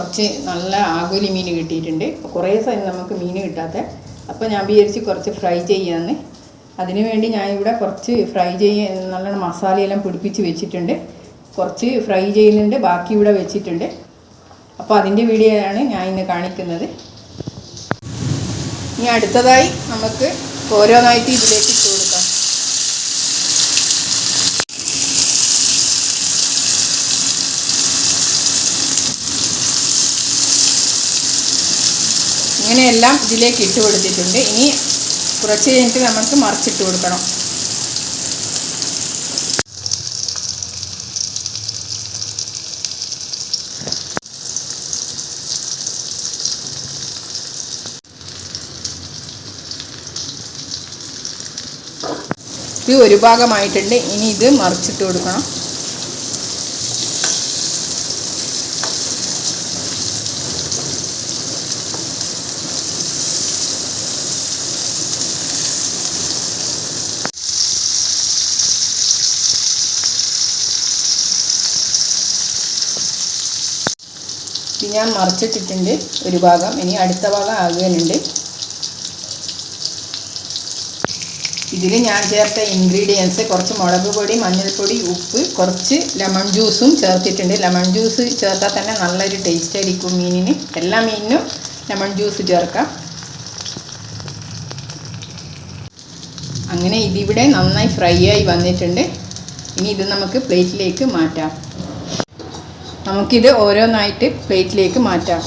കുറച്ച് നല്ല ആഗോലി മീൻ കിട്ടിയിട്ടുണ്ട്. കുറേ സമയം നമുക്ക് മീൻ കിട്ടാത്ത. അപ്പോൾ ഞാൻ വിചാരിച്ച് കുറച്ച് ഫ്രൈ ചെയ്യാമെന്ന്. അതിനു വേണ്ടി ഞാനിവിടെ കുറച്ച് ഫ്രൈ നല്ലോണം മസാലയെല്ലാം പിടിപ്പിച്ച് വെച്ചിട്ടുണ്ട്. കുറച്ച് ഫ്രൈ ചെയ്യുന്നുണ്ട്, ബാക്കി ഇവിടെ വെച്ചിട്ടുണ്ട്. അപ്പോൾ അതിൻ്റെ വീഡിയോ ആണ് ഞാൻ ഇന്ന് കാണിക്കുന്നത്. ഇനി അടുത്തതായി നമുക്ക് ഓരോന്നായിട്ട് ഇതിലേക്ക് ഇട്ട് കൊടുക്കാം. ഇങ്ങനെയെല്ലാം ഇതിലേക്ക് ഇട്ട് കൊടുത്തിട്ടുണ്ട്. ഇനി കുറച്ച് കഴിഞ്ഞിട്ട് നമുക്ക് മറിച്ചിട്ട് കൊടുക്കണം. ഇത് ഒരു ഭാഗമായിട്ടുണ്ട്. ഇനി ഇത് മറിച്ചിട്ട് കൊടുക്കണം. ഇത് ഞാൻ മറിച്ചിട്ടിട്ടുണ്ട് ഒരു ഭാഗം. ഇനി അടുത്ത ഭാഗം ആകാനുണ്ട്. ഇതിൽ ഞാൻ ചേർത്ത ഇൻഗ്രീഡിയൻസ് കുറച്ച് മുളക് പൊടി, മഞ്ഞൾപ്പൊടി, ഉപ്പ്, കുറച്ച് ലെമൺ ജ്യൂസും ചേർത്തിട്ടുണ്ട്. ലെമൺ ജ്യൂസ് ചേർത്താൽ തന്നെ നല്ലൊരു ടേസ്റ്റ് ആയിരിക്കും മീനിന്. എല്ലാ മീനിനും ലെമൺ ജ്യൂസ് ചേർക്കാം. അങ്ങനെ ഇതിവിടെ നന്നായി ഫ്രൈ ആയി വന്നിട്ടുണ്ട്. ഇനി ഇത് നമുക്ക് പ്ലേറ്റിലേക്ക് മാറ്റാം. നമുക്കിത് ഓരോന്നായിട്ട് പ്ലേറ്റിലേക്ക് മാറ്റാം.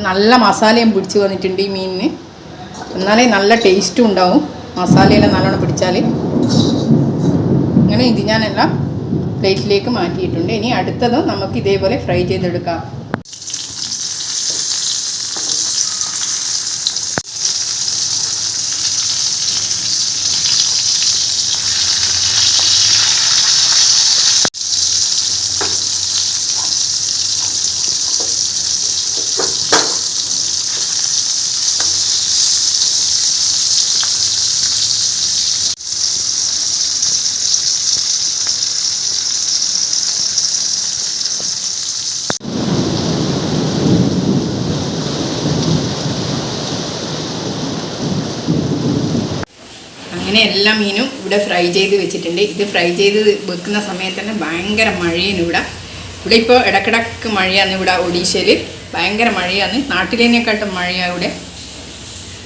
നല്ല മസാലയും പിടിച്ച് വന്നിട്ടുണ്ട് ഈ മീനിന്. എന്നാലേ നല്ല ടേസ്റ്റും ഉണ്ടാവും, മസാലയെല്ലാം നല്ലോണം പിടിച്ചാൽ. അങ്ങനെ ഇത് ഞാനെല്ലാം പ്ലേറ്റിലേക്ക് മാറ്റിയിട്ടുണ്ട്. ഇനി അടുത്തതും നമുക്ക് ഇതേപോലെ ഫ്രൈ ചെയ്തെടുക്കാം. അങ്ങനെ എല്ലാ മീനും ഇവിടെ ഫ്രൈ ചെയ്ത് വെച്ചിട്ടുണ്ട്. ഇത് ഫ്രൈ ചെയ്ത് വെക്കുന്ന സമയത്ത് തന്നെ ഭയങ്കര മഴയാണ് ഇവിടെ. ഇപ്പോൾ ഇടക്കിടക്ക് മഴയാണ് ഇവിടെ. ഒഡീഷയിൽ ഭയങ്കര മഴയാണ്, നാട്ടിലേനെക്കാട്ടും മഴയാണ് ഇവിടെ.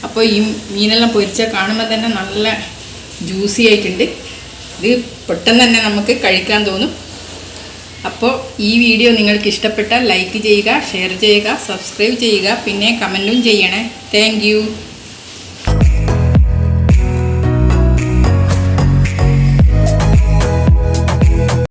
അപ്പോൾ ഈ മീനെല്ലാം പൊരിച്ചാൽ കാണുമ്പോൾ തന്നെ നല്ല ജ്യൂസി ആയിട്ടുണ്ട്. ഇത് പെട്ടെന്ന് തന്നെ നമുക്ക് കഴിക്കാൻ തോന്നും. അപ്പോൾ ഈ വീഡിയോ നിങ്ങൾക്ക് ഇഷ്ടപ്പെട്ടാൽ ലൈക്ക് ചെയ്യുക, ഷെയർ ചെയ്യുക, സബ്സ്ക്രൈബ് ചെയ്യുക, പിന്നെ കമൻറ്റും ചെയ്യണേ. Thank you.